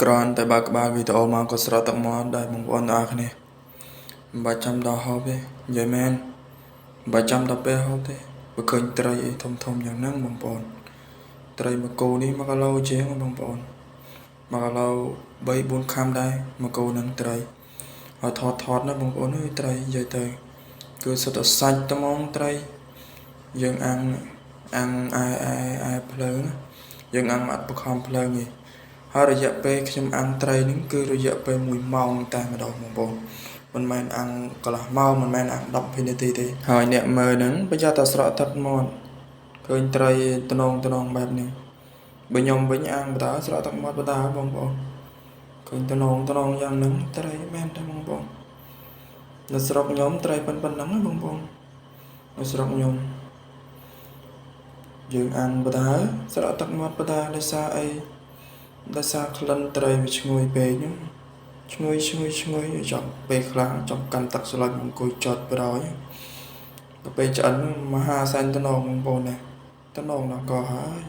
ក្រនតែបើក្បាលវីដេអូមកក៏ស្រកទឹកមាត់ដែរបងប្អូនទាំងអស់គ្នាមិនបាច់ចាំដល់ហូបទេនិយាយមែនមិនបាច់ចាំដល់ពេលហូបទេបើឃើញត្រីអីធំយ៉ាងហ្នឹងបងប្អូនត្រីមួយគោនេះ1គីឡូជាងបងប្អូន1គីឡូ3-4ខាំដែរមួយគោនឹងត្រីហើយថតណាបងប្អូនអើយត្រីនិយាយទៅគឺសុទ្ធតែសាច់ត្មងត្រីយើងអាំងភ្លើងយើងអាំងអត់បខំភ្លើងទេហើយរយៈពេលខ្ញុំអាំងត្រីនេះគឺរយៈពេល1ម៉ោងតែម្ដងបងប្អូនមិនមែនអាំងកន្លះម៉ោងមិនមែនអាំង10នាទីទេហើយអ្នកមើលហ្នឹងប្រយ័ត្នតែស្រក់ទឹកមាត់ឃើញត្រីត្នងបែបនេះបើខ្ញុំវិញអាំងបដាស្រក់ទឹកមាត់បដាបងប្អូនឃើញត្នងយ៉ាងហ្នឹងត្រីមែនទេបងប្អូននៅស្រុកខ្ញុំត្រីប៉ុណ្ណឹងបងប្អូននៅស្រុកខ្ញុំយើងអាំងបដាស្រក់ទឹកមាត់បដាដោយសារអីដោយសារក្លិនត្រីវាឈ្ងុយពេកហ្នឹងឈ្ងុយចង់ពេលខ្លាំងចង់កាន់ទឹកស្លាច់មកអង្គុយចត់ប្រយទៅពេលឆ្អិនមហាសែនតំណងបងប្អូនណាតំណងដល់ក៏ហើយ